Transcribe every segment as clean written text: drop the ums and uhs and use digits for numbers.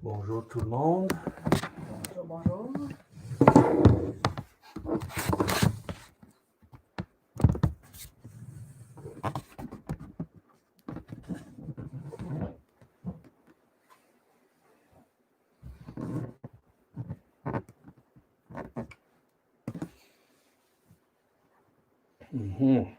Bonjour tout le monde. Bonjour, bonjour. Mhm.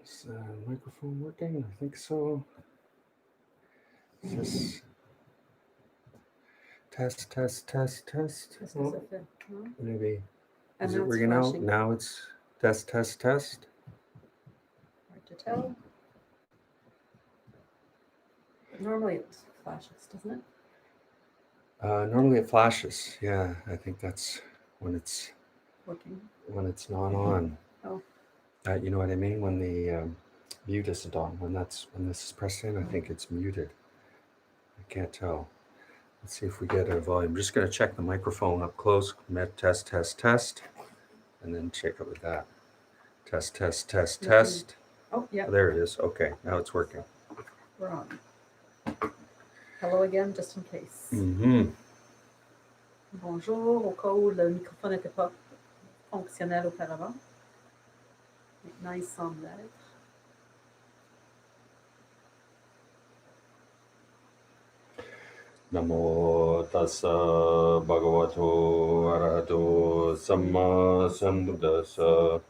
Is the microphone working? I think so. Is this test? Qu'est-ce que Oh, ça fait? Huh? maybe. And Is now it it's working now? flashing. Now it's test. Hard to tell. But normally it flashes, doesn't it? Normally it flashes. Yeah, I think that's when it's Working. not on. Oh. You know what I mean? When the mute isn't on. When this is pressed in, I think it's muted. I can't tell. Let's see if we get a volume. I'm just going to check the microphone up close. Test, and then check it with that. Test. Oh, yeah. Oh, there it is. Okay, now it's working. We're on. Hello again, just in case. Mm-hmm. Bonjour, au cas où le microphone n'était pas fonctionnel auparavant. Maintenant, il semble être. Namo tassa bhagavato arahato samma sambuddhassa.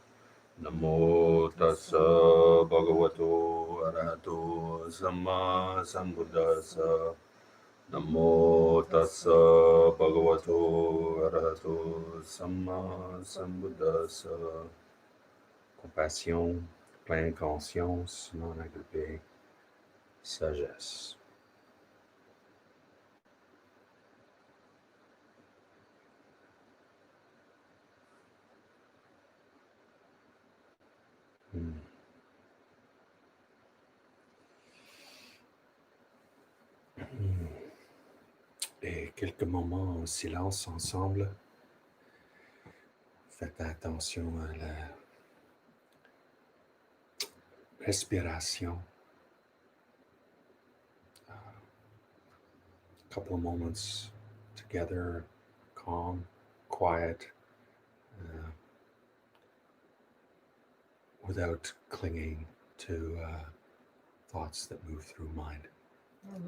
Namo tassa bhagavato arahato samma sambuddhassa. Namo tassa bhagavato arahato samma sambuddhassa. Compassion, pleine conscience, non agripée, sagesse. Et quelques moments en silence ensemble. Faites attention à la respiration. A couple of moments together, calm, quiet, without clinging to thoughts that move through mind.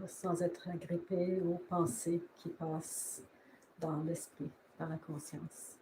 Sans être agrippé aux pensées qui passent dans l'esprit, dans la conscience.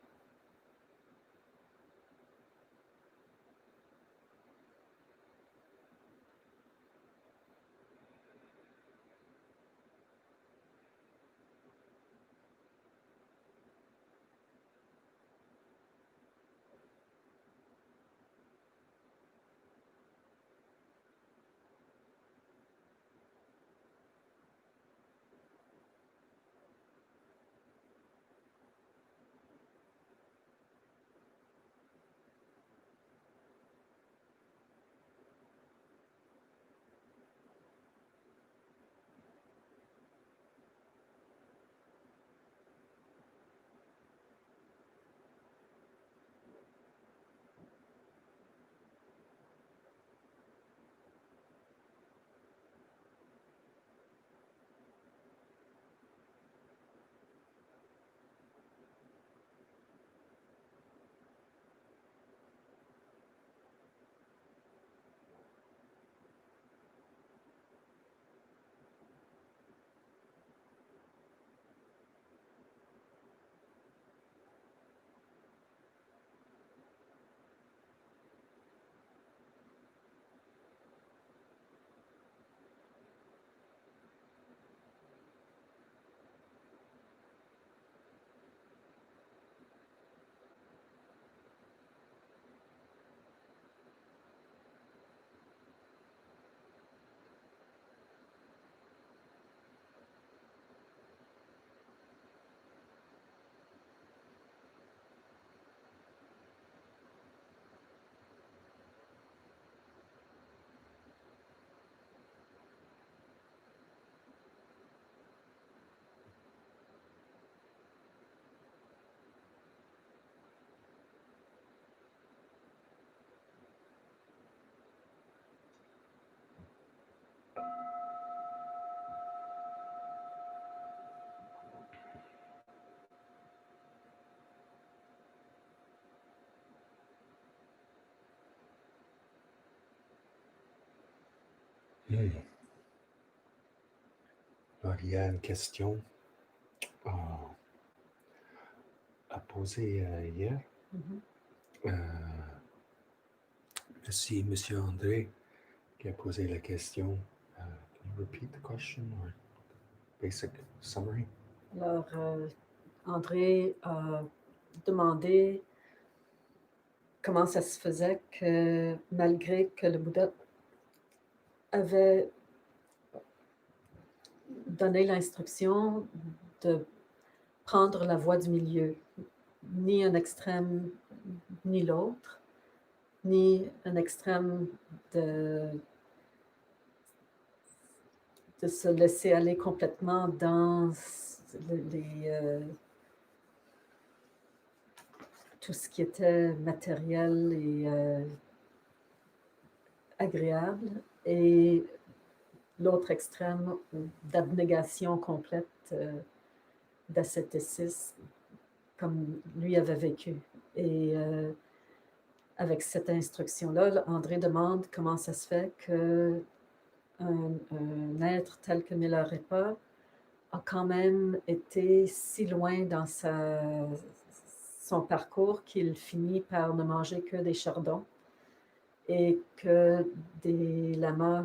Alors, il y a une question à poser hier. Merci, Monsieur André, qui a posé la question. Can you repeat the question or basic summary? Alors, André a demandé comment ça se faisait que, malgré que le Bouddha avait donné l'instruction de prendre la voie du milieu, ni un extrême ni l'autre, ni un extrême de se laisser aller complètement dans tout ce qui était matériel et agréable, et l'autre extrême d'abnégation complète, d'ascétisme, comme lui avait vécu. Et avec cette instruction-là, André demande comment ça se fait qu'un être tel que Milarepa a quand même été si loin dans son parcours qu'il finit par ne manger que des chardons, et que des lamas,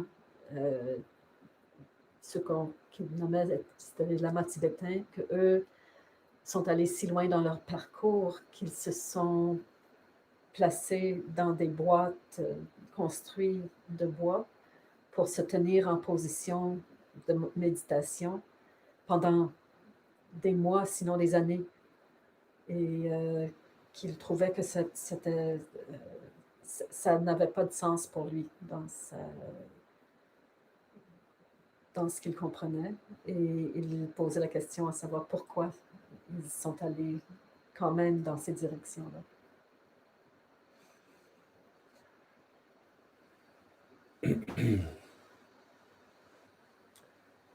ceux qu'ils nommaient, c'était les lamas tibétains, qu'eux sont allés si loin dans leur parcours qu'ils se sont placés dans des boîtes construites de bois pour se tenir en position de méditation pendant des mois, sinon des années, et qu'il trouvait que ça n'avait pas de sens pour lui dans ce qu'il comprenait, et il posait la question à savoir pourquoi ils sont allés quand même dans ces directions-là.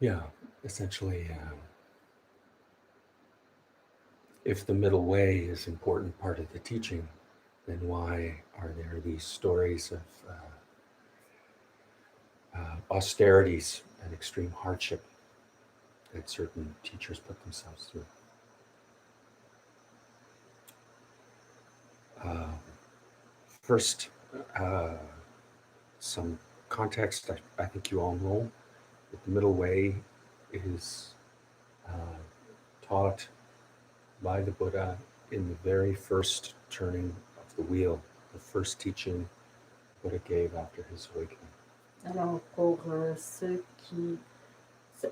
Yeah, essentially, if the middle way is an important part of the teaching, then why are there these stories of austerities and extreme hardship that certain teachers put themselves through? First, some context. I think you all know that the middle way is taught by the Buddha in the very first turning of the wheel, the first teaching Buddha gave after his awakening. Alors, pour ceux qui...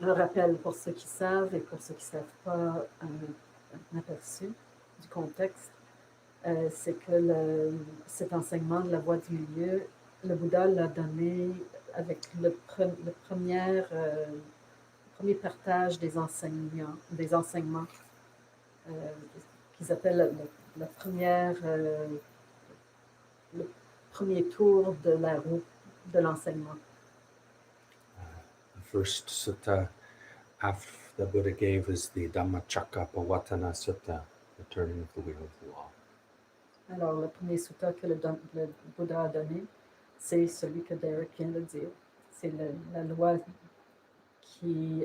Le rappel pour ceux qui savent et pour ceux qui ne savent pas, un aperçu du contexte, c'est que cet enseignement de la voie du milieu, le Bouddha l'a donné avec le premier partage des enseignements qu'ils appellent le premier tour de la roue de l'enseignement. The first sutta after the Buddha gave is the Dhammacakkappavattana Sutta, the turning of the wheel of the law. Alors, le premier sutta que le Bouddha a donné, c'est celui que Derek vient de dire. C'est la loi qui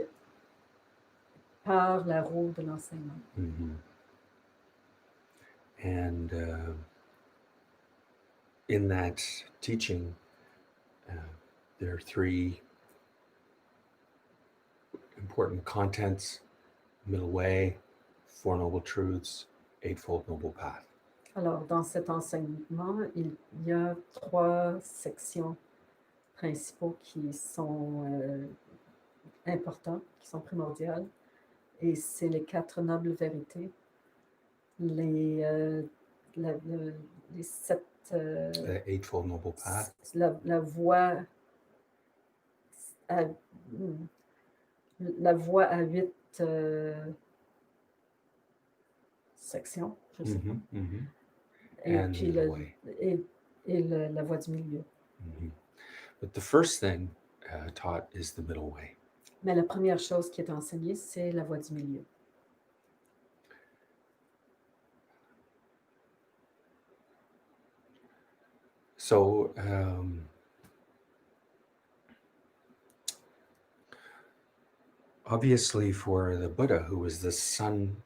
part la roue de l'enseignement. Mm-hmm. And in that teaching, there are three important contents: middle way, Four Noble Truths, Eightfold Noble Path. Alors, dans cet enseignement, il y a 3 sections principaux qui sont importantes, qui sont primordiales, et c'est les 4 nobles vérités, les 7... The Eightfold Noble Path. La voie à 8 sections, je sais pas. Mm-hmm. Et And puis la voie du milieu. Mm-hmm. But the first thing taught is the middle way. Mais la première chose qui est enseignée, c'est la voie du milieu. So obviously, for the Buddha, who was the son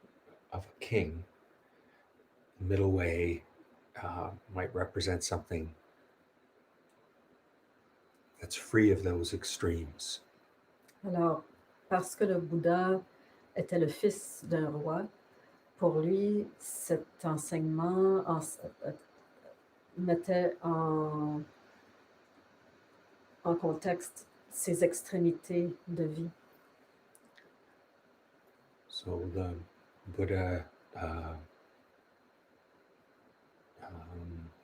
of a king, middle way might represent something that's free of those extremes. Alors, parce que le Bouddha était le fils d'un roi, pour lui, cet enseignement mettait en contexte ses extrémités de vie. So the Buddha,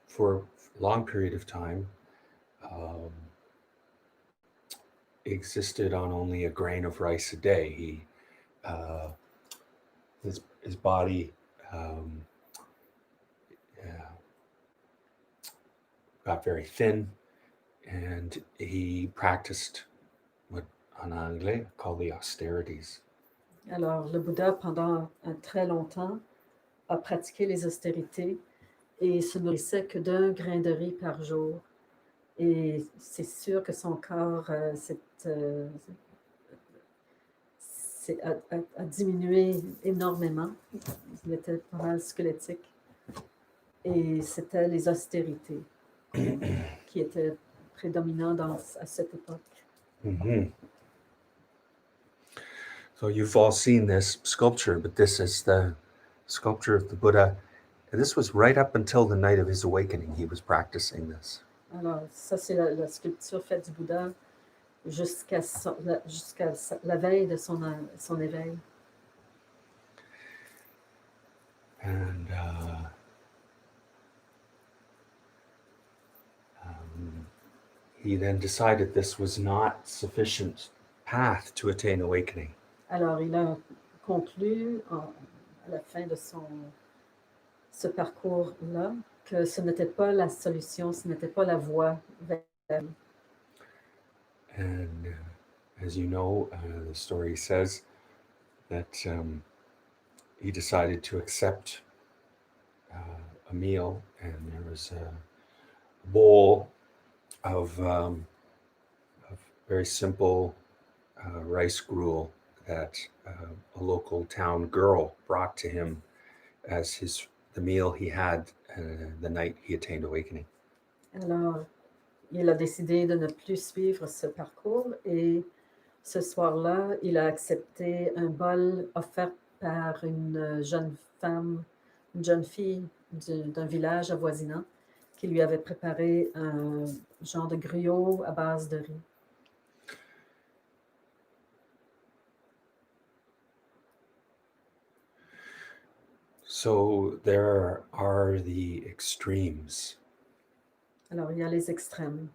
for a long period of time, existed on only a grain of rice a day. He, his body got very thin, and he practiced what en anglais called the austerities. Alors, le Bouddha, pendant un très longtemps, a pratiqué les austérités et se nourrissait que d'un grain de riz par jour. Et c'est sûr que son corps a diminué énormément. Il était pas mal squelettique. Et c'était les austérités qui étaient prédominantes à cette époque. Mm-hmm. So you've all seen this sculpture, but this is the sculpture of the Buddha. And this was right up until the night of his awakening. He was practicing this. Alors, ça, c'est la sculpture faite du Bouddha jusqu'à la veille de son éveil. And he then decided this was not sufficient path to attain awakening. Alors, il a conclu à la fin de ce parcours-là que ce n'était pas la solution, ce n'était pas la voie vers la vie. And as you know, the story says that he decided to accept a meal, and there was a bowl of very simple rice gruel that a local town girl brought to him as the meal he had the night he attained awakening. Alors, il a décidé de ne plus suivre ce parcours et ce soir-là, il a accepté un bol offert par une jeune fille d'un village avoisinant qui lui avait préparé un genre de gruau à base de riz. So there are the extremes. Alors, il y a les extrêmes.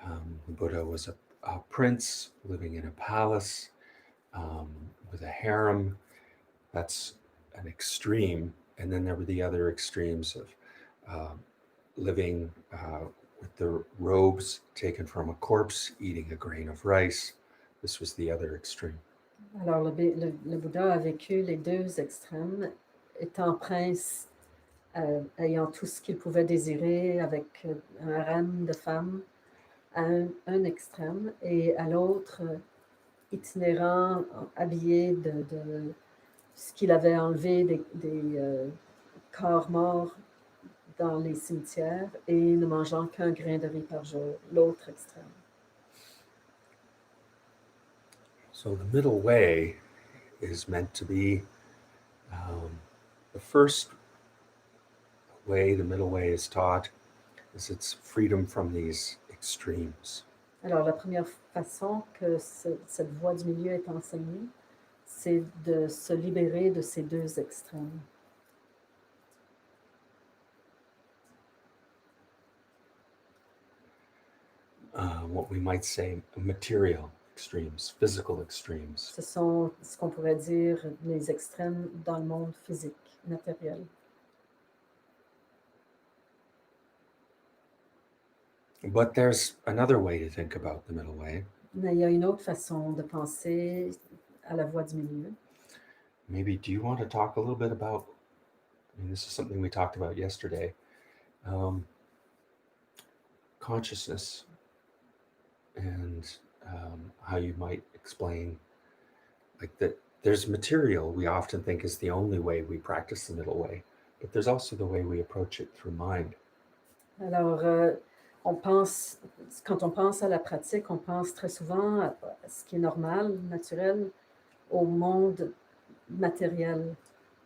The Buddha was a prince living in a palace with a harem. That's an extreme. And then there were the other extremes of living with the robes taken from a corpse, eating a grain of rice. This was the other extreme. Alors, le Bouddha a vécu les deux extrêmes, étant prince, ayant tout ce qu'il pouvait désirer avec un harem de femmes à un extrême, et à l'autre, itinérant, habillé de ce qu'il avait enlevé des corps morts dans les cimetières et ne mangeant qu'un grain de riz par jour, l'autre extrême. So the middle way is meant to be the first way the middle way is taught is its freedom from these extremes. Alors, la première façon que cette voie du milieu est enseignée, c'est de se libérer de ces deux extrêmes. What we might say material extremes, physical extremes. Ce sont ce qu'on pourrait dire les extrêmes dans le monde physique, matériel. But there's another way to think about the middle way. Mais il y a une autre façon de penser à la voie du milieu. Maybe, do you want to talk a little bit about, I mean, this is something we talked about yesterday, consciousness and how you might explain like that there's material we often think is the only way we practice the middle way, but there's also the way we approach it through mind. Alors, quand on pense à la pratique, on pense très souvent à ce qui est normal, naturel, au monde matériel,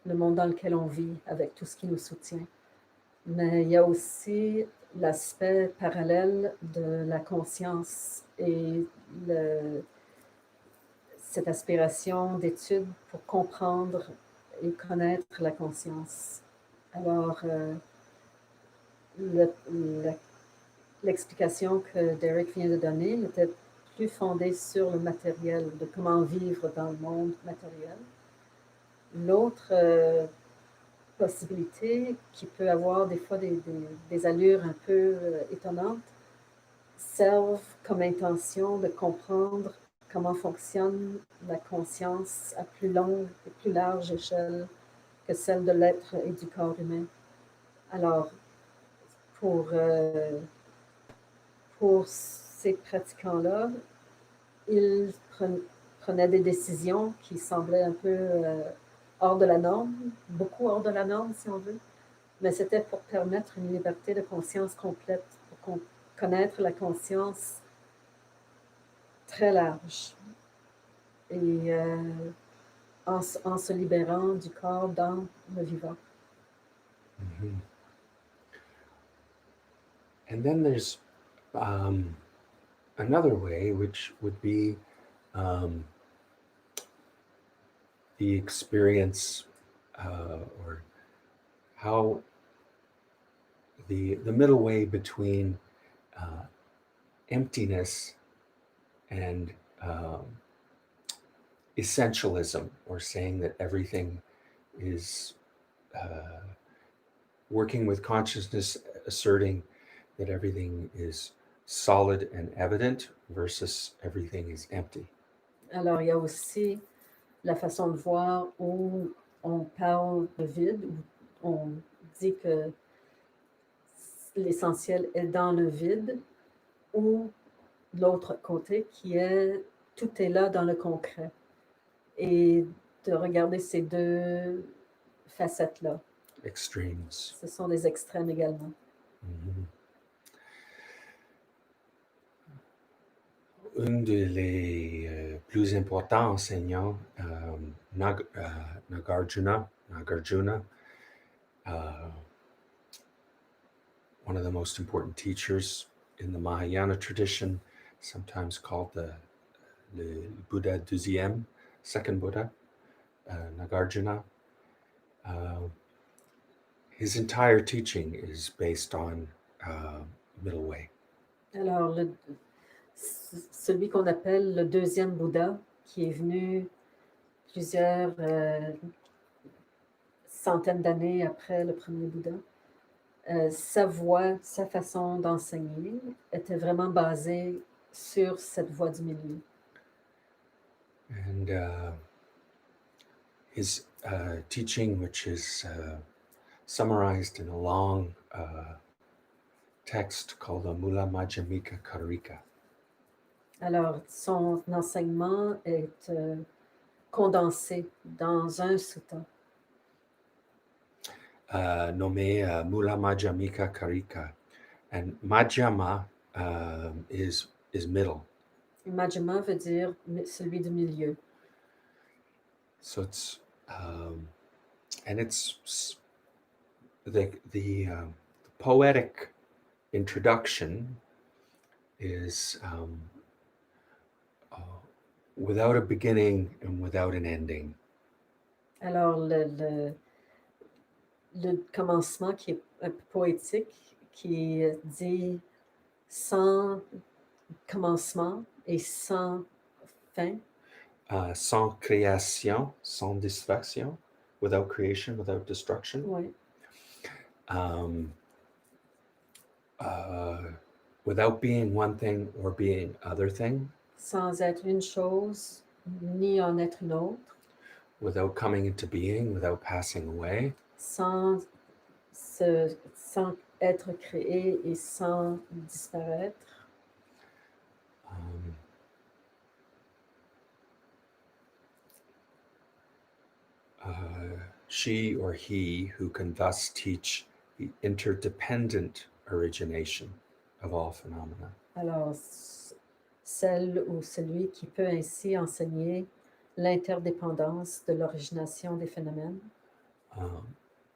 le monde dans lequel on vit, avec tout ce qui nous soutient. Mais il y a aussi l'aspect parallèle de la conscience et cette aspiration d'étude pour comprendre et connaître la conscience. Alors, l'explication que Derek vient de donner n'était plus fondée sur le matériel, de comment vivre dans le monde matériel. L'autre possibilité qui peut avoir des fois des allures un peu étonnantes servent comme intention de comprendre comment fonctionne la conscience à plus longue et plus large échelle que celle de l'être et du corps humain. Alors, pour ces pratiquants-là, ils prenaient des décisions qui semblaient un peu hors de la norme, beaucoup hors de la norme si on veut, mais c'était pour permettre une liberté de conscience complète, pour connaître la conscience très large et en se libérant du corps dans le vivant. Mm-hmm. And then there's another way, which would be the experience or how the middle way between emptiness and essentialism, or saying that everything is working with consciousness, asserting that everything is solid and evident versus everything is empty. Alors, il y a aussi la façon de voir où on parle de vide, où on dit que l'essentiel est dans le vide, ou l'autre côté qui est tout est là dans le concret. Et de regarder ces deux facettes-là. Extremes. Ce sont des extrêmes également. Mm-hmm. Un des plus importants enseignants, Nagarjuna, one of the most important teachers in the Mahayana tradition, sometimes called the Buddha deuxième, second Buddha, Nagarjuna. His entire teaching is based on middle way. Alors, celui qu'on appelle le deuxième Bouddha, qui est venu plusieurs centaines d'années après le premier Bouddha, sa voie, sa façon d'enseigner était vraiment basée sur cette voie du milieu. And his teaching, which is summarized in a long text called the Mula Madhyamika Karika. Alors, son enseignement est condensé dans un sutta. Nommé Mula Madhyamika Karika. And Madhyama is middle. Madhyama veut dire celui du milieu. So it's and it's the poetic introduction is without a beginning and without an ending. Alors, le commencement qui est un peu poétique, qui dit sans commencement et sans fin. Sans création, sans distraction, without creation, without destruction. Oui. Without being one thing or being other thing. Sans être une chose, ni en être une autre. Without coming into being, without passing away. Sans être créé et sans disparaître. she or he who can thus teach the interdependent origination of all phenomena. Alors, celle ou celui qui peut ainsi enseigner l'interdépendance de l'origination des phénomènes.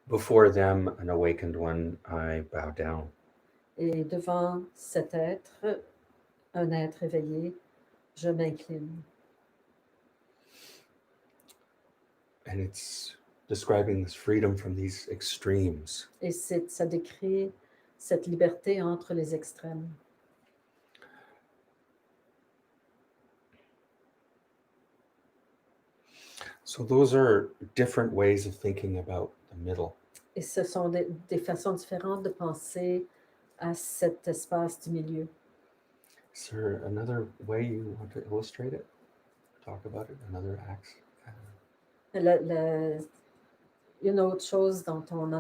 Before them, an awakened one, I bow down. Et devant cet être, un être éveillé, je m'incline. And it's describing this freedom from these extremes. Et ça décrit cette liberté entre les extrêmes. So those are different ways of thinking about the middle. Et ce sont des façons différentes de penser à cet espace du milieu. Is there another way you want to illustrate it? Talk about it? Another axe? Une autre chose dont on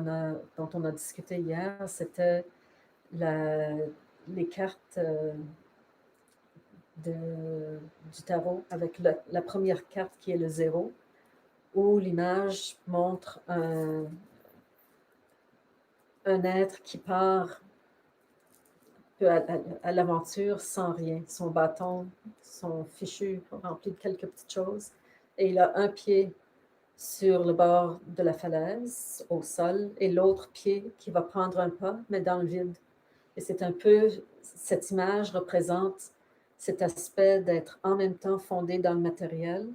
a discuté hier, c'était les cartes du tarot avec la première carte qui est le 0, où l'image montre un être qui part à l'aventure sans rien. Son bâton, son fichu rempli de quelques petites choses, et il a un pied sur le bord de la falaise, au sol, et l'autre pied qui va prendre un pas, mais dans le vide. Et c'est un peu, cette image représente cet aspect d'être en même temps fondé dans le matériel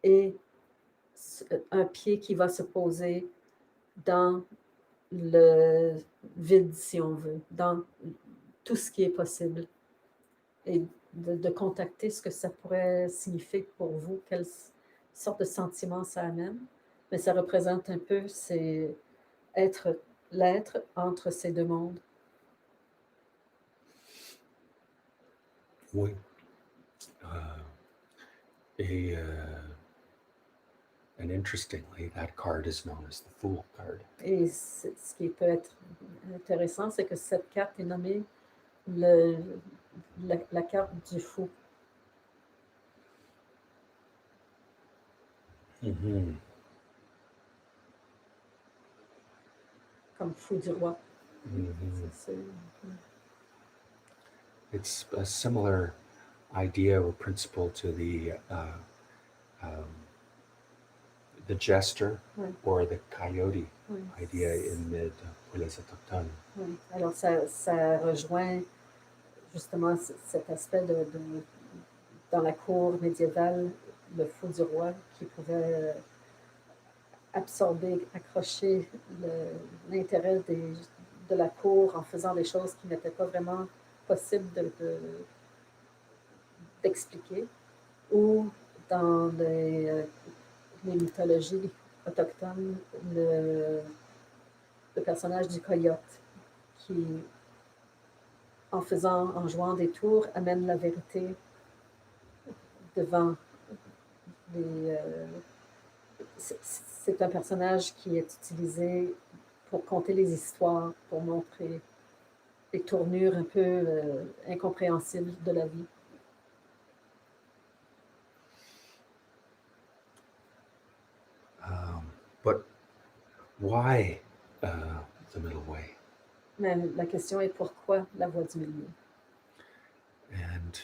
et un pied qui va se poser dans le vide, si on veut, dans tout ce qui est possible. Et de contacter ce que ça pourrait signifier pour vous, quelle sorte de sentiment ça amène. Mais ça représente un peu l'être entre ces deux mondes. Oui. And interestingly, that card is known as the Fool card. Et ce qui peut être intéressant, c'est que cette carte est nommée la carte du fou. Mm-hmm. Comme fou du roi. Mm-hmm. It's a similar idea or principle to the jester or the coyote idea in pour les autochtones. Oui. Alors, ça rejoint justement cet aspect dans la cour médiévale, le fou du roi qui pouvait absorber, accrocher l'intérêt de la cour en faisant des choses qui n'étaient pas vraiment possibles d'expliquer, ou dans les mythologies autochtones, le personnage du coyote qui, en jouant des tours, amène la vérité devant les... c'est un personnage qui est utilisé pour conter les histoires, pour montrer des tournures un peu incompréhensibles de la vie. But why the middle way? Mais la question est pourquoi la voie du milieu? And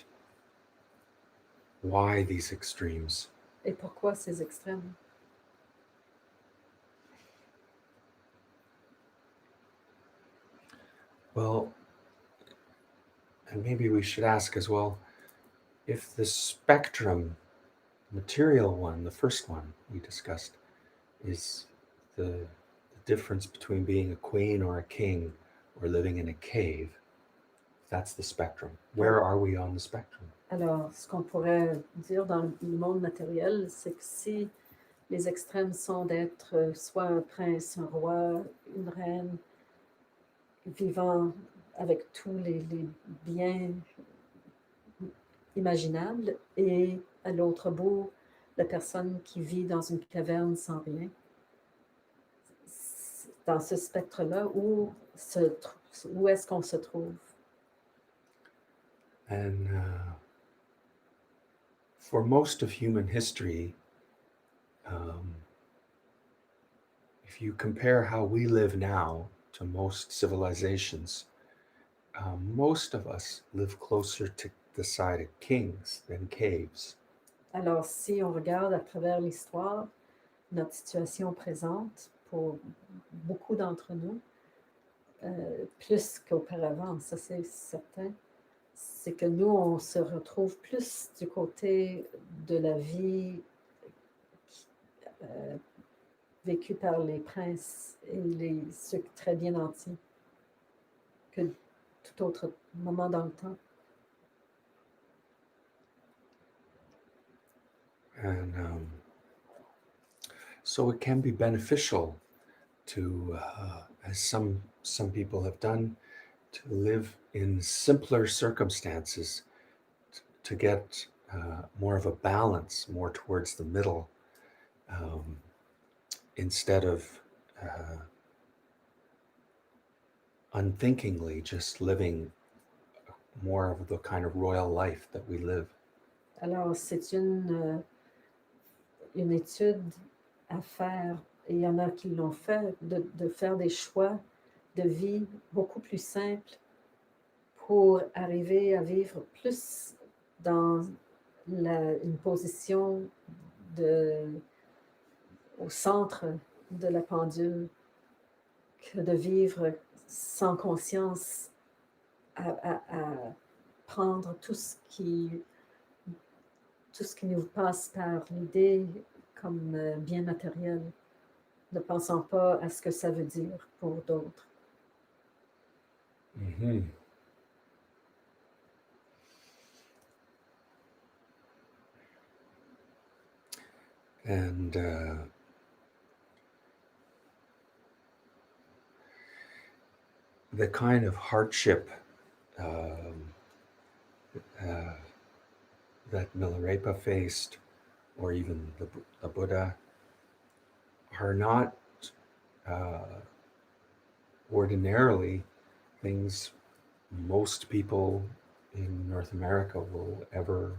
why these extremes? Et pourquoi ces extrêmes? Well, and maybe we should ask as well, if the spectrum, material one, the first one we discussed, is the difference between being a queen or a king or living in a cave, that's the spectrum. Where are we on the spectrum? Alors, ce qu'on pourrait dire dans le monde matériel, c'est que si les extrêmes sont d'être soit un prince, un roi, une reine, vivant avec tous les biens imaginables, et à l'autre bout, la personne qui vit dans une caverne sans rien. Dans ce spectre-là, où est-ce qu'on se trouve? And for most of human history, if you compare how we live now to most civilizations, most of us live closer to the side of kings than caves. Alors, si on regarde à travers l'histoire, notre situation présente, pour beaucoup d'entre nous, plus qu'auparavant, ça c'est certain, c'est que nous, on se retrouve plus du côté de la vie vécue par les princes et ceux très bien nantis que tout autre moment dans le temps. And so it can be beneficial to, as some people have done, to live in simpler circumstances, to get more of a balance, more towards the middle, instead of unthinkingly just living more of the kind of royal life that we live. Alors, c'est une étude à faire, et il y en a qui l'ont fait, de faire des choix de vie beaucoup plus simples pour arriver à vivre plus dans une position au centre de la pendule que de vivre sans conscience à prendre tout ce qui nous passe par l'idée comme bien matériel, ne pensant pas à ce que ça veut dire pour d'autres. Mm-hmm. And the kind of hardship that Milarepa faced, or even the Buddha, are not ordinarily things most people in North America will ever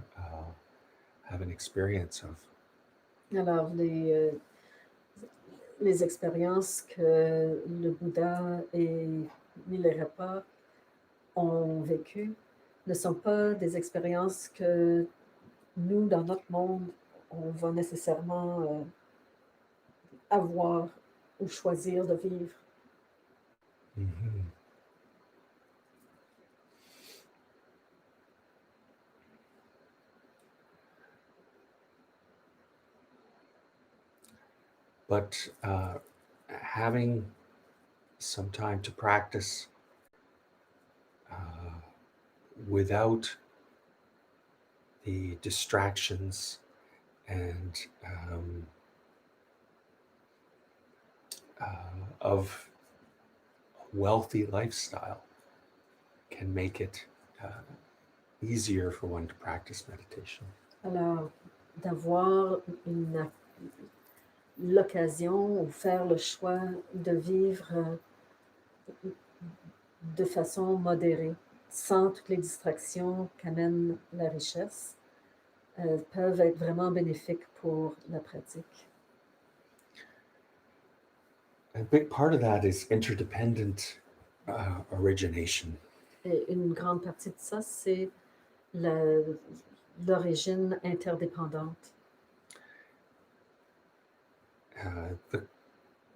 have an experience of. Alors, les expériences que le Bouddha et Milarepa ont vécues ne sont pas des expériences que nous, dans notre monde, on va nécessairement avoir ou choisir de vivre. Mm-hmm. But having some time to practice without the distractions and of a wealthy lifestyle can make it easier for one to practice meditation. Alors, d'avoir l'occasion ou faire le choix de vivre de façon modérée, sans toutes les distractions qu'amène la richesse, peuvent être vraiment bénéfiques pour la pratique. A big part of that is interdependent origination. Et une grande partie de ça, c'est l'origine interdépendante. The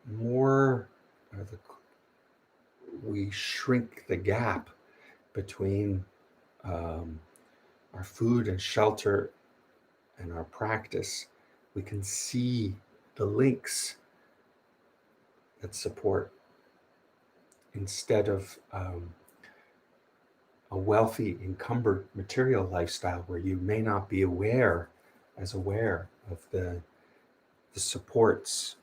more we shrink the gap between our food and shelter and our practice, we can see the links that support, instead of a wealthy, encumbered material lifestyle where you may not be aware of the supports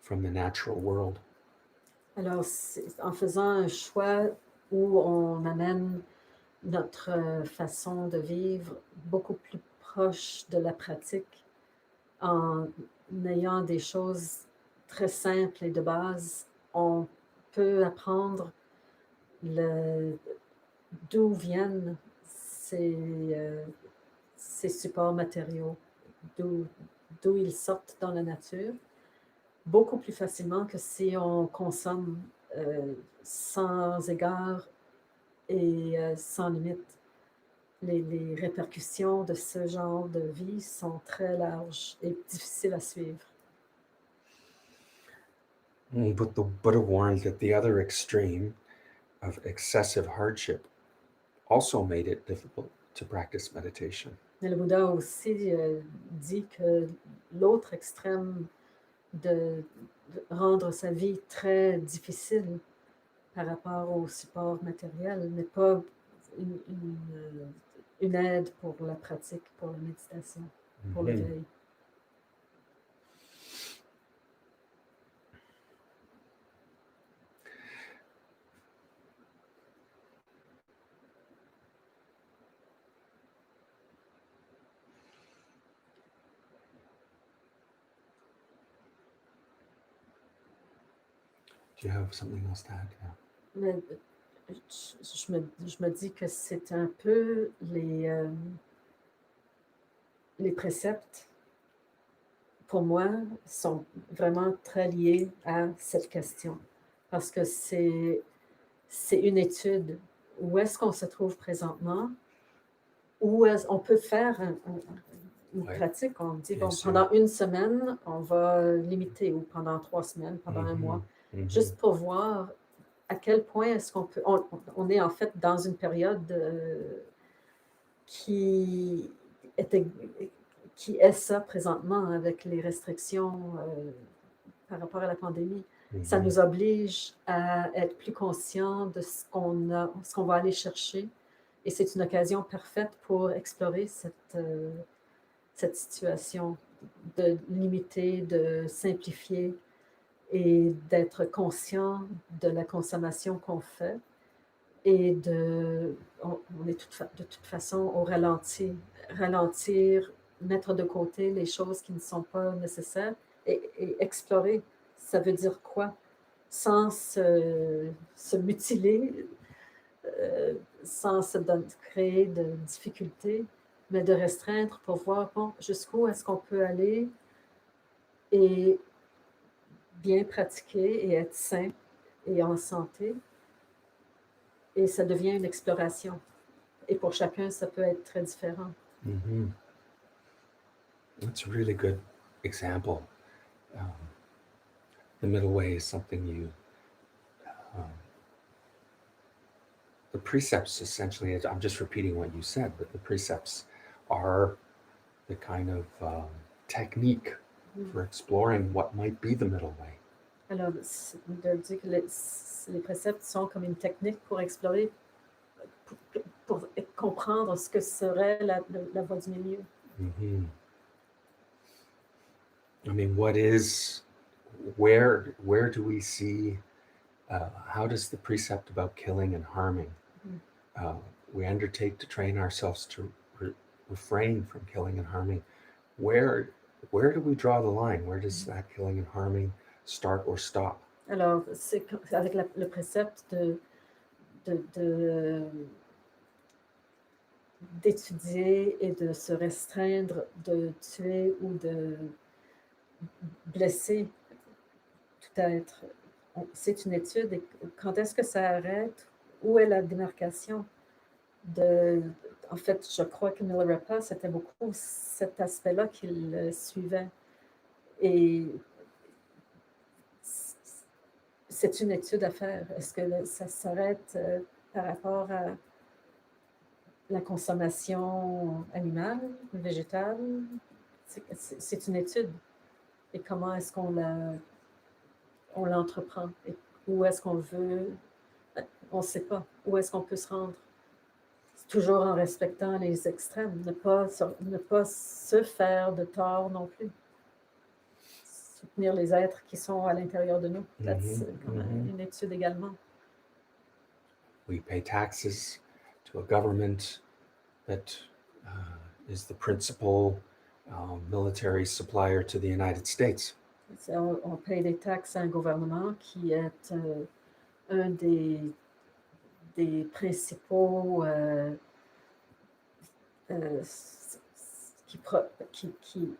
from the natural world. Alors, en faisant un choix où on amène notre façon de vivre beaucoup plus proche de la pratique, en ayant des choses très simples et de base, on peut apprendre d'où viennent ces supports matériaux, d'où d'où ils sortent dans la nature, beaucoup plus facilement que si on consomme sans égard et sans limite. Les répercussions de ce genre de vie sont très larges et difficiles à suivre. But the Buddha warned that the other extreme of excessive hardship also made it difficult to practice meditation. Mais le Bouddha aussi dit que l'autre extrême de rendre sa vie très difficile par rapport au support matériel n'est pas une aide pour la pratique, pour la méditation, pour l'éveil. Do you have something else to add? Yeah. Mais je me dis que c'est un peu les préceptes, pour moi, sont vraiment très liés à cette question. Parce que c'est une étude. Où est-ce qu'on se trouve présentement? Où est-ce on peut faire une pratique? On dit, bon, pendant une semaine, on va limiter, ou pendant 3 semaines, pendant un mois, juste pour voir à quel point est-ce qu'on peut... On est en fait dans une période qui est ça présentement avec les restrictions par rapport à la pandémie. Ça nous oblige à être plus conscients de ce qu'on va aller chercher. Et c'est une occasion parfaite pour explorer cette situation, de limiter, de simplifier et d'être conscient de la consommation qu'on fait. Et on est de toute façon au ralentir, mettre de côté les choses qui ne sont pas nécessaires et explorer. Ça veut dire quoi? Sans se mutiler, sans créer de difficultés, mais de restreindre pour voir bon, jusqu'où est-ce qu'on peut aller et bien pratiquer et être sain et en santé. Et ça devient une exploration. Et pour chacun, ça peut être très différent. That's a really good example. The middle way is something the precepts essentially, I'm just repeating what you said, but the precepts are the kind of technique for exploring what might be the middle way. Alors, de dire que les préceptes sont comme une technique pour explorer, pour comprendre ce que serait la voie du milieu. I mean, where do we see, how does the precept about killing and harming, we undertake to train ourselves to refrain from killing and harming, where do we draw the line? Where does that killing and harming start or stop? Alors, c'est avec le précepte d'étudier et de se restreindre, de tuer ou de blesser tout être. C'est une étude. Et quand est-ce que ça arrête? Où est la démarcation? En fait, je crois que Milarepa, c'était beaucoup cet aspect-là qu'il suivait. Et c'est une étude à faire. Est-ce que ça s'arrête par rapport à la consommation animale, végétale? C'est une étude. Et comment est-ce qu'on l'entreprend? Et où est-ce qu'on veut? On ne sait pas. Où est-ce qu'on peut se rendre? C'est toujours en respectant les extrêmes. Ne pas se faire de tort non plus. Soutenir les êtres qui sont à l'intérieur de nous. C'est comme une étude également. We pay taxes to a government that is the principal military supplier to the United States. On paye des taxes à un gouvernement qui est un des principaux qui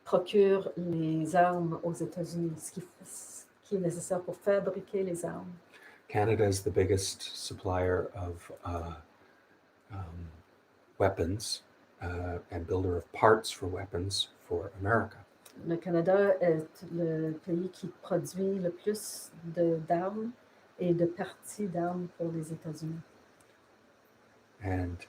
procure les armes aux États-Unis, ce qui est nécessaire pour fabriquer les armes. Canada is the biggest supplier of weapons and builder of parts for weapons for America. Le Canada est le pays qui produit le plus d'armes et de parties d'armes pour les États-Unis. And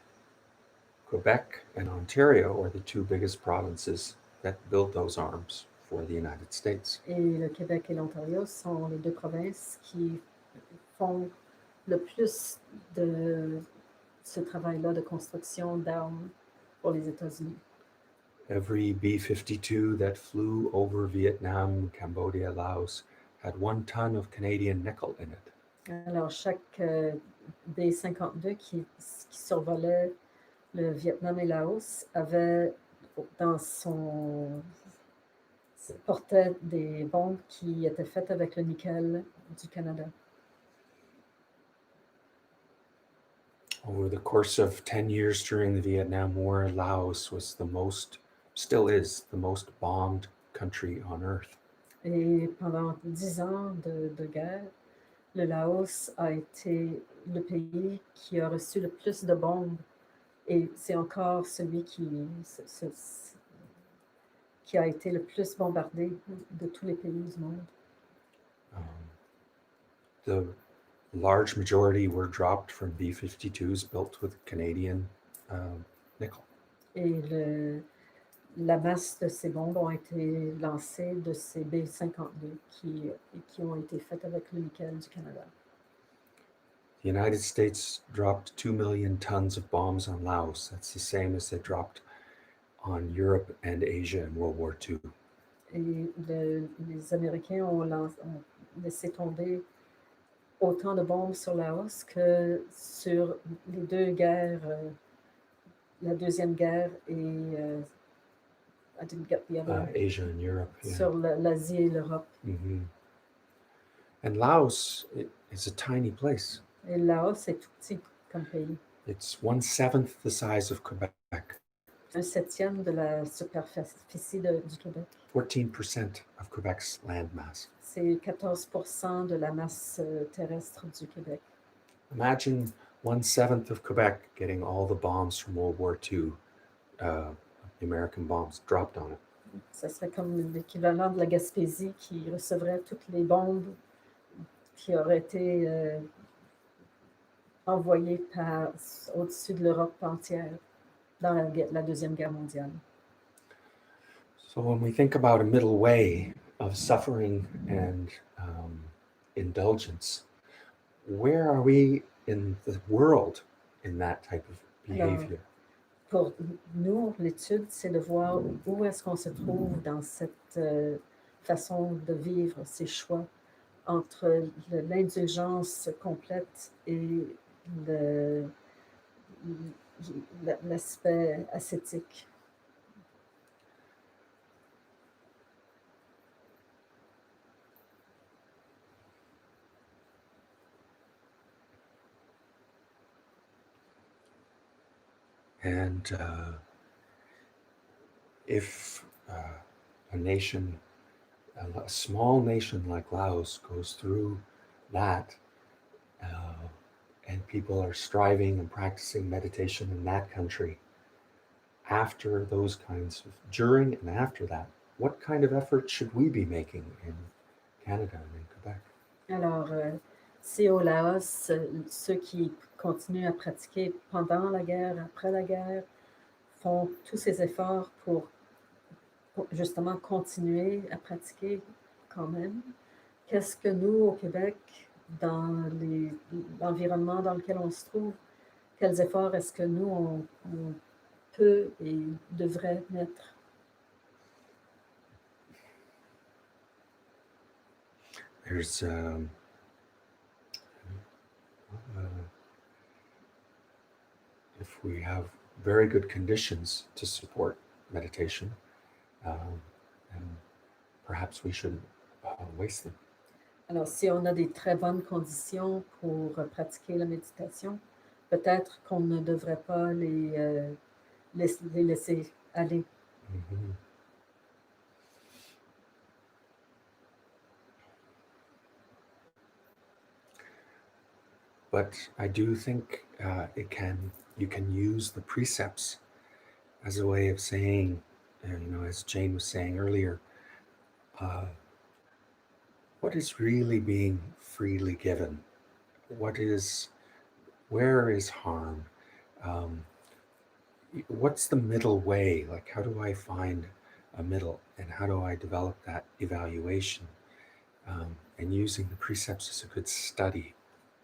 Quebec and Ontario are the two biggest provinces that build those arms for the United States. Et le Québec et l'Ontario sont les deux provinces qui font le plus de ce travail-là de construction d'armes pour les États-Unis. Every B-52 that flew over Vietnam, Cambodia, Laos had 1 ton of Canadian nickel in it. Alors, chaque B-52 qui survolait le Vietnam et Laos avait dans portait des bombes qui étaient faites avec le nickel du Canada. Over the course of 10 years during the Vietnam War, Laos was still is the most bombed country on earth. Et pendant 10 ans de guerre, le Laos a été le pays qui a reçu le plus de bombes et c'est encore celui qui a été le plus bombardé de tous les pays du monde. The large majority were dropped from B-52s built with Canadian nickel. Et la masse de ces bombes ont été lancées de ces B-52 qui ont été faites avec le nickel du Canada. The United States dropped 2 million tons of bombs on Laos. That's the same as they dropped on Europe and Asia in World War II. Et les Américains ont laissé tomber autant de bombes sur Laos que sur les deux guerres, la Deuxième Guerre et I didn't get the other one. Asia and Europe. Yeah. Sur l'Asie et l'Europe. Mm-hmm. And Laos is a tiny place. Et Laos est tout petit comme pays. It's 1/7 the size of Quebec. 1/7 de la superficie du Québec. 14% of Quebec's land mass. C'est 14% de la masse terrestre du Québec. Imagine 1/7 of Quebec getting all the bombs from World War II, the American bombs dropped on it. Ça serait comme l'équivalent de la Gaspésie qui recevrait toutes les bombes qui auraient été envoyées au-dessus de l'Europe entière dans la Deuxième Guerre mondiale. So when we think about a middle way of suffering and indulgence, where are we in the world in that type of behavior? Alors, pour nous, l'étude, c'est de voir où est-ce qu'on se trouve dans cette façon de vivre, ces choix entre l'indulgence complète et l'aspect ascétique. And if a nation, a small nation like Laos goes through that, and people are striving and practicing meditation in that country, after those kinds of, during and after that, what kind of effort should we be making in Canada and in Quebec? Alors, si au Laos, ceux qui continuent à pratiquer pendant la guerre, après la guerre, font tous ces efforts pour justement continuer à pratiquer quand même, qu'est-ce que nous, au Québec, dans l'environnement dans lequel on se trouve, quels efforts est-ce que nous, on peut et devrait mettre? There's if we have very good conditions to support meditation, and perhaps we shouldn't waste them. Alors, si on a des très bonnes conditions pour pratiquer la méditation, peut-être qu'on ne devrait pas les laisser aller. Mm-hmm. But I do think you can use the precepts as a way of saying, as Jane was saying earlier, what is really being freely given? Where is harm? Um, what's the middle way? Like, how do I find a middle, and how do I develop that evaluation? And using the precepts is a good study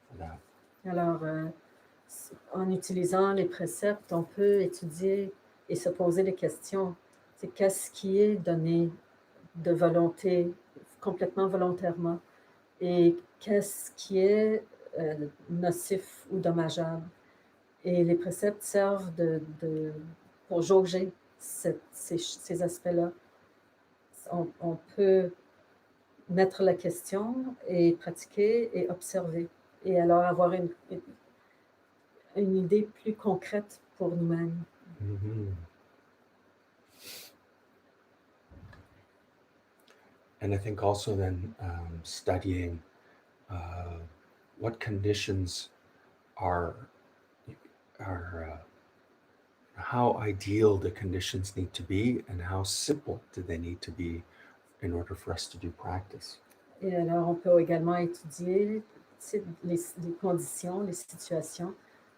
for that. Alors, en utilisant les préceptes, on peut étudier et se poser des questions. C'est qu'est-ce qui est donné de volonté, complètement volontairement, et qu'est-ce qui est nocif ou dommageable. Et les préceptes servent pour jauger ces aspects-là. On peut mettre la question et pratiquer et observer. Et alors avoir une idée plus concrète pour nous-mêmes. Mm-hmm. And I think also then studying what conditions are how ideal the conditions need to be, and how simple do they need to be in order for us to do practice. Et alors, on peut également étudier les conditions, les situations,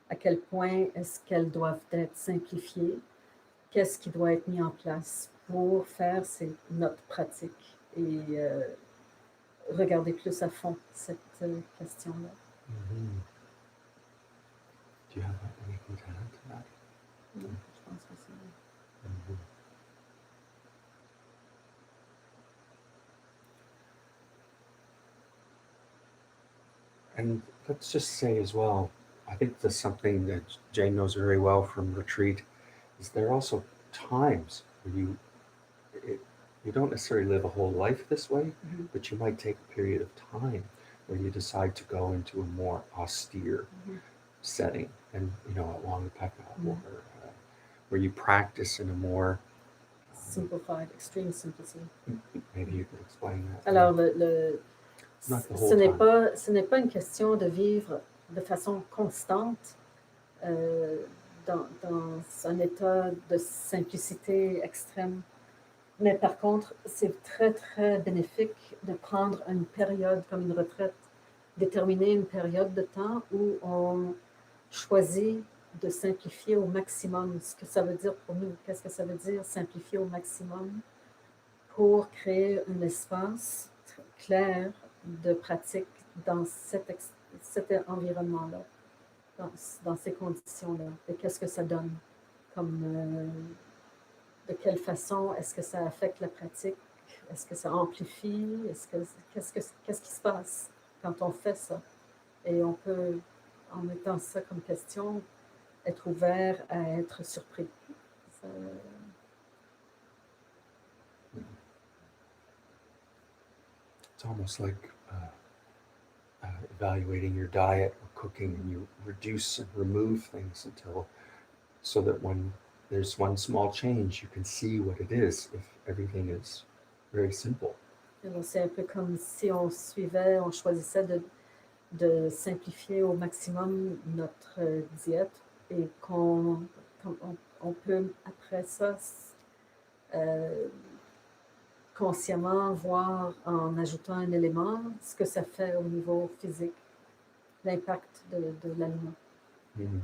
à quel point est-ce qu'elles doivent être simplifiées, qu'est-ce qui doit être mis en place pour faire notre pratique et regarder plus à fond cette question-là. Mm-hmm. Do you have anything to add to that? Non, je pense que c'est... Mm-hmm. And let's just say as well, I think that's something that Jane knows very well from retreat, is there are also times where you don't necessarily live a whole life this way, Mm-hmm. but you might take a period of time where you decide to go into a more austere Mm-hmm. setting, and at Wangapeka, Mm-hmm. or where you practice in a more simplified, extreme simplicity. Maybe you could explain that. Alors, ce n'est pas une question de vivre de façon constante dans un état de simplicité extrême. Mais par contre, c'est très, très bénéfique de prendre une période comme une retraite, déterminer une période de temps où on choisit de simplifier au maximum. Ce que ça veut dire pour nous, qu'est-ce que ça veut dire simplifier au maximum pour créer un espace clair de pratique dans cet environnement-là, dans ces conditions-là. Et qu'est-ce que ça donne de quelle façon est-ce que ça affecte la pratique? Est-ce que ça amplifie? Qu'est-ce qui se passe quand on fait ça? Et on peut, en mettant ça comme question, être ouvert à être surpris. Ça... It's almost like evaluating your diet or cooking, and you reduce and remove things so that when there's one small change, you can see what it is if everything is very simple. C'est un peu comme si on choisissait de simplifier au maximum notre diète, et qu'on peut après ça consciemment voir, en ajoutant un élément, ce que ça fait au niveau physique, l'impact de l'aliment. Mm.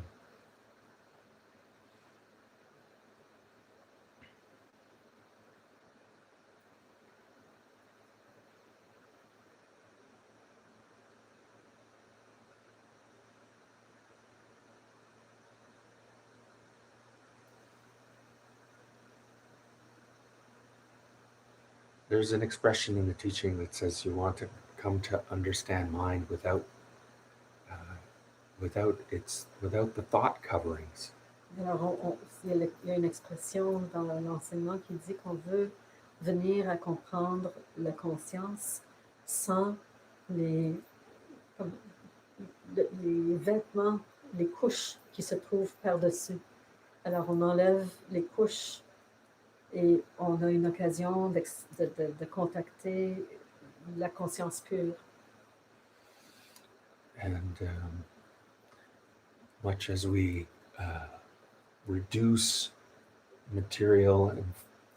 There's an expression in the teaching that says you want to come to understand mind without the thought coverings. Alors, il y a une expression dans l'enseignement qui dit qu'on veut venir à comprendre la conscience sans les vêtements, les couches qui se trouvent par-dessus. Alors, on enlève les couches et on a une occasion de contacter la conscience pure. And much as we reduce material and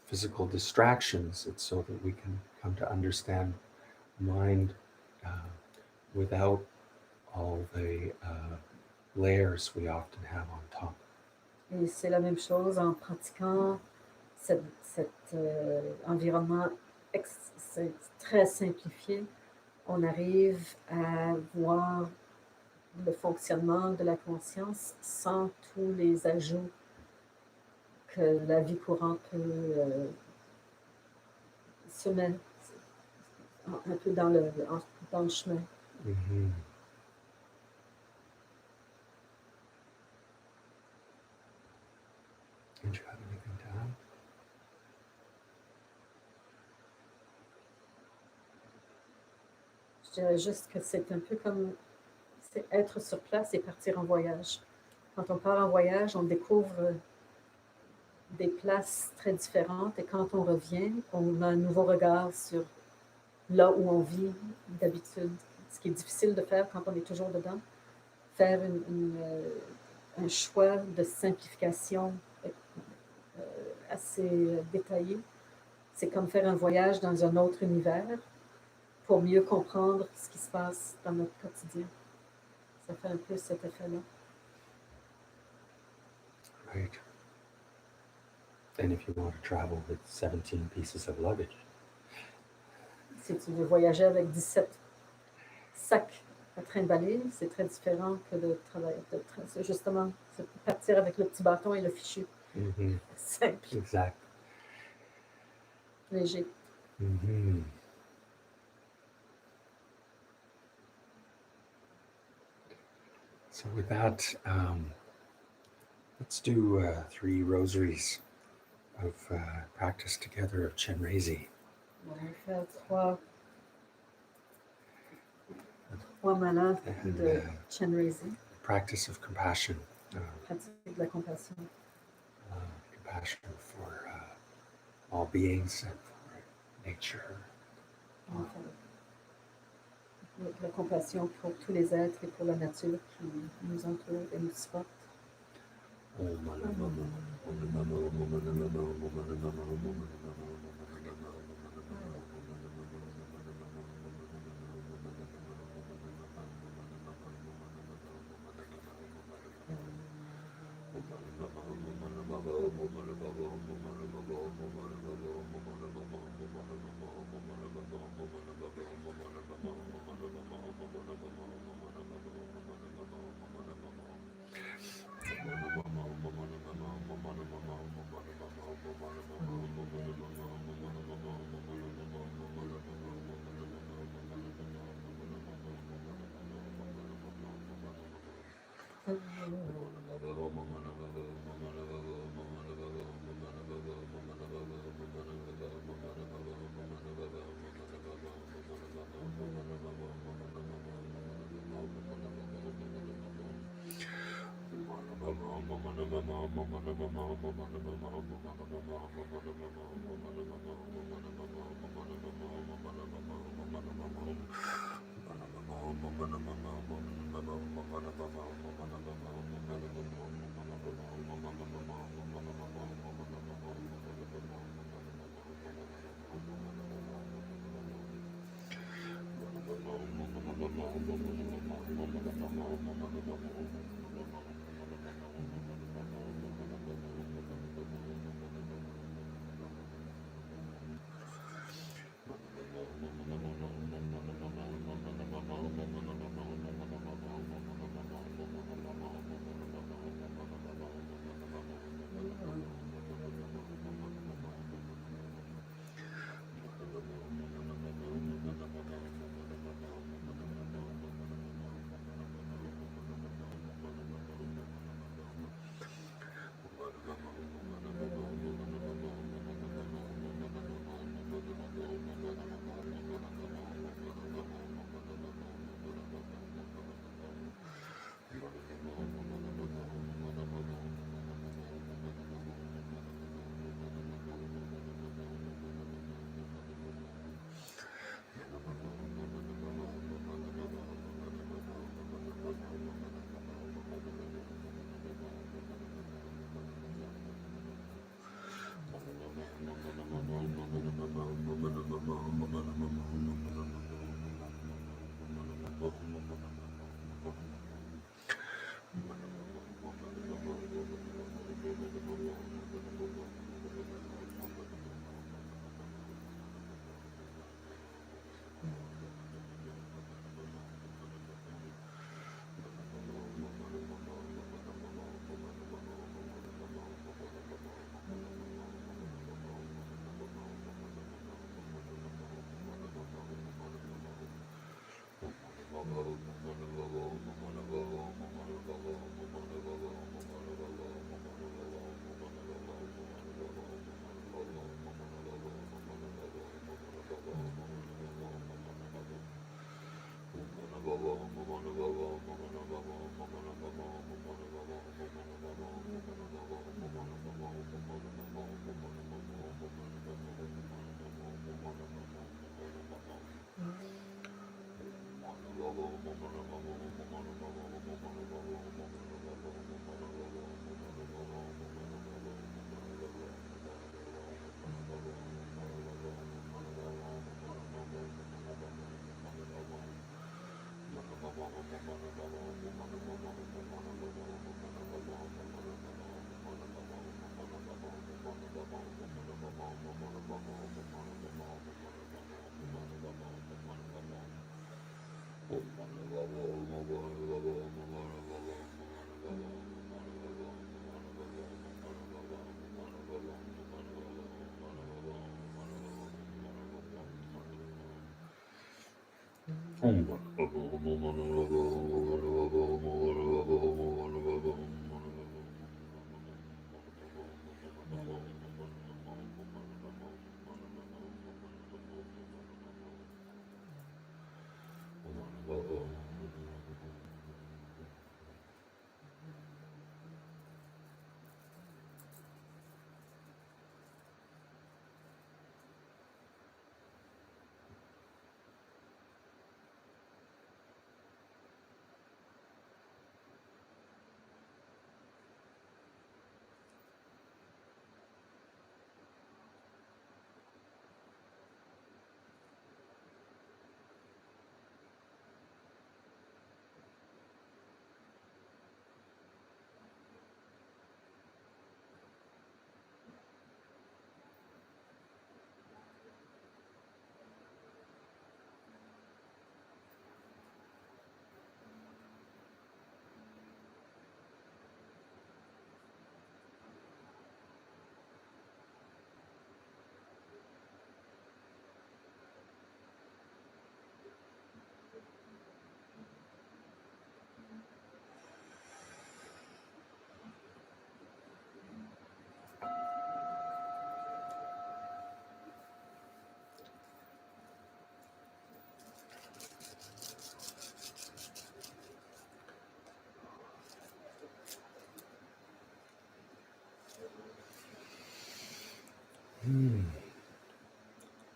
physical distractions, it's so that we can come to understand mind without all the layers we often have on top. Et c'est la même chose en pratiquant cet environnement très simplifié. On arrive à voir le fonctionnement de la conscience sans tous les ajouts que la vie courante peut se mettre un peu dans le chemin. Mm-hmm. Did you have anything to add? Je dirais juste que c'est un peu comme être sur place et partir en voyage. Quand on part en voyage, on découvre des places très différentes et quand on revient, on a un nouveau regard sur là où on vit d'habitude. Ce qui est difficile de faire quand on est toujours dedans. Faire un choix de simplification assez détaillé. C'est comme faire un voyage dans un autre univers pour mieux comprendre ce qui se passe dans notre quotidien. Ça fait un peu cet effet-là. Right. And if you want to travel with 17 pieces of luggage. Si tu veux voyager avec 17 sacs à trimballer, c'est très différent que de travailler. C'est justement partir avec le petit bâton et le fichu. Mm-hmm. Simple. Exact. Léger. Mm-hmm. So with that, let's do 3 rosaries of practice together of Chenrezi. On va faire 3 manas de Chenrezi. Practice of compassion. Pratique de la compassion. Compassion for all beings and for nature. Enfin, la compassion pour tous les êtres et pour la nature qui nous entoure et nous supporte.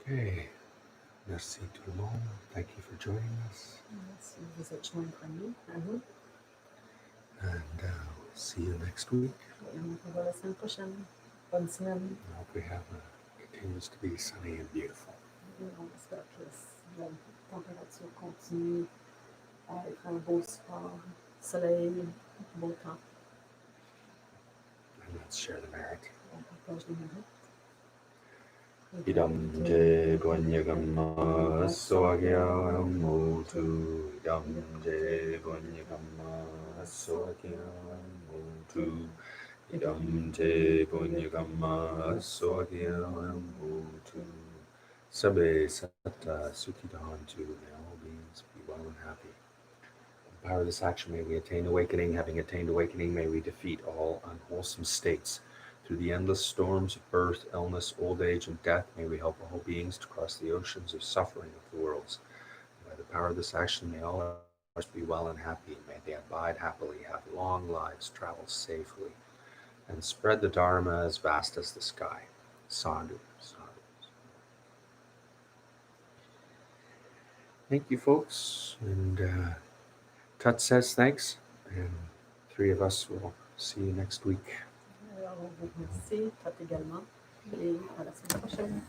Okay. Merci tout le monde. Thank you for joining us. Merci de vous êtes joints à nous. And see you next week. Et on se revoit la semaine prochaine. Bonne semaine. I hope we have continues to be sunny and beautiful. Et on espère que la température continue à être un beau soir, soleil, beau temps. And let's share the merit. On partage les mérites. Idam je guanyagamma soagyam mutu. Idam je guanyagamma soagyam mutu. Idam je guanyagamma soagyam mutu. Sabbe satta sukhidantu. May all beings be well and happy. By the power of this action, may we attain awakening. Having attained awakening, may we defeat all unwholesome states. Through the endless storms of birth, illness, old age, and death, may we help all beings to cross the oceans of suffering of the worlds. By the power of this action, may all ours be well and happy. May they abide happily, have long lives, travel safely, and spread the Dharma as vast as the sky. Sadhu, sadhu. Thank you, folks. And Tut says thanks. And three of us will see you next week. Alors, on vous remercie, Pat également, et à la semaine prochaine.